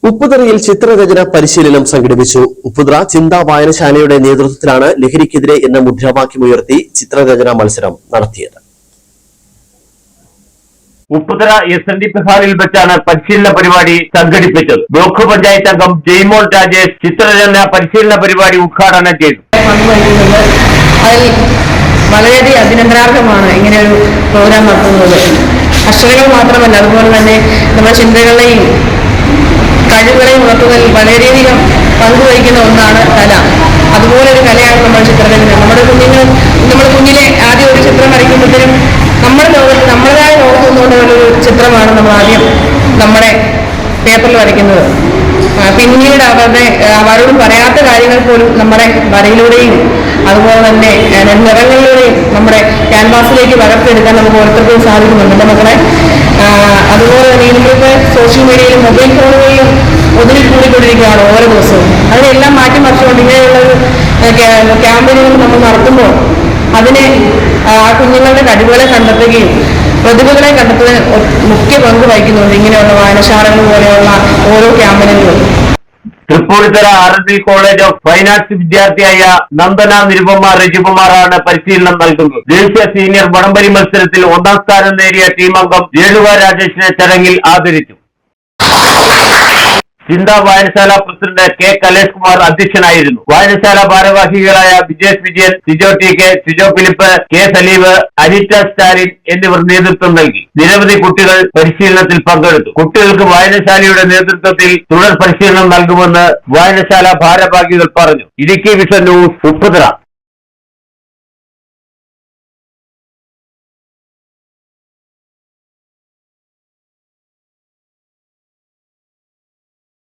ഉപ്പുതറയിൽ ചിത്രരചന പരിശീലനം സംഘടിപ്പിച്ചു. ഉപ്പുതറ ചിന്താ വായനശാലയുടെ നേതൃത്വത്തിലാണ് ലഹരിക്കെതിരെ എന്ന മുദ്രാവാക്യമുയർത്തി ചിത്രരചനാ മത്സരം നടത്തിയത്. ഉപ്പുതറ SNDP ഹാളിൽ വെച്ചാണ് പരിശീലന പരിപാടി സംഘടിപ്പിച്ചത്. ബ്ലോക്ക് പഞ്ചായത്ത് അംഗം ജയ്മോൾ രാജേഷ് ചിത്രരചന പരിശീലന പരിപാടി ഉദ്ഘാടനം ചെയ്തു. വളരെയധികം അഭിനന്ദനാർഹമാണ് ഇങ്ങനെ ഒരു പ്രോഗ്രാം നടത്തുന്നത്. അക്ഷരങ്ങൾ മാത്രമല്ല, അതുപോലെ തന്നെ നമ്മുടെ ചിന്തകളെയും കഴിവുകളെയും ഉണർത്തുന്നതിൽ വളരെയധികം പങ്കുവഹിക്കുന്ന ഒന്നാണ് കല. അതുപോലെ ഒരു കലയാണ് നമ്മുടെ ചിത്രരചന. നമ്മുടെ കുഞ്ഞിലെ ആദ്യം ഒരു ചിത്രം വരയ്ക്കുമ്പോഴത്തേനും നമ്മുടെ ലോകത്ത് നമ്മുടേതായ ലോകത്ത് നിന്നുകൊണ്ടുള്ള ഒരു ചിത്രമാണ് നമ്മൾ ആദ്യം നമ്മുടെ പേപ്പറിൽ വരയ്ക്കുന്നത്. പിന്നീട് അവരോട് പറയാത്ത കാര്യങ്ങൾ പോലും നമ്മുടെ വരയിലൂടെയും അതുപോലെ തന്നെ നിറങ്ങളിലൂടെയും നമ്മുടെ ക്യാൻവാസിലേക്ക് പകർത്തിയെടുക്കാൻ നമുക്ക് ഓരോരുത്തർക്കും സാധിക്കുന്നുണ്ട് മക്കളെ. അതുപോലെ തന്നെ ഇന്നിപ്പോൾ സോഷ്യൽ മീഡിയയിലും മൊബൈൽ ഫോണുകളിലും ഒതുങ്ങിക്കൂടിക്കൊണ്ടിരിക്കുകയാണ് ഓരോ ദിവസവും. അതിനെല്ലാം മാറ്റിമറിച്ചുകൊണ്ട് ഇങ്ങനെയുള്ളൊരു ക്യാമ്പയിനുകൾ നമ്മൾ നടത്തുമ്പോൾ അതിനെ കുഞ്ഞുങ്ങളുടെ കഴിവുകളെ കണ്ടെത്തുകയും പ്രതിഭകളെ കണ്ടെത്തുന്നതിന് മുഖ്യ പങ്ക് വഹിക്കുന്നുണ്ട് ഇങ്ങനെയുള്ള വായനശാലകൾ പോലെയുള്ള ഓരോ ക്യാമ്പയിനുകളും. Tripunithura RND college of fine arts വിദ്യാർത്ഥിയായ നന്ദന നിരുപമ രജികുമാറാണ് പരിശീലനം നൽകുന്നത്. ദേശീയ സീനിയർ വടംവലി മത്സരത്തിൽ 1ാം സ്ഥാനം നേടിയ ടീം അംഗം രേണുക രാജേഷിനെ ചടങ്ങിൽ ആദരിച്ചു. ചിന്താ വായനശാല പ്രസിഡന്റ് K കലേഷ് കുമാർ അധ്യക്ഷനായിരുന്നു. വായനശാല ഭാരവാഹികളായ വിജേഷ് വിജയൻ, സിജോ TK, സിജോ ഫിലിപ്പ്, K സലീബ്, അനിറ്റ സ്റ്റാലിൻ എന്നിവർ നേതൃത്വം നൽകി. നിരവധി കുട്ടികൾ പരിശീലനത്തിൽ പങ്കെടുത്തു. കുട്ടികൾക്ക് വായനശാലയുടെ നേതൃത്വത്തിൽ തുടർ പരിശീലനം നൽകുമെന്ന് വായനശാല ഭാരവാഹികൾ പറഞ്ഞു. Idukki vision news, Upputhara.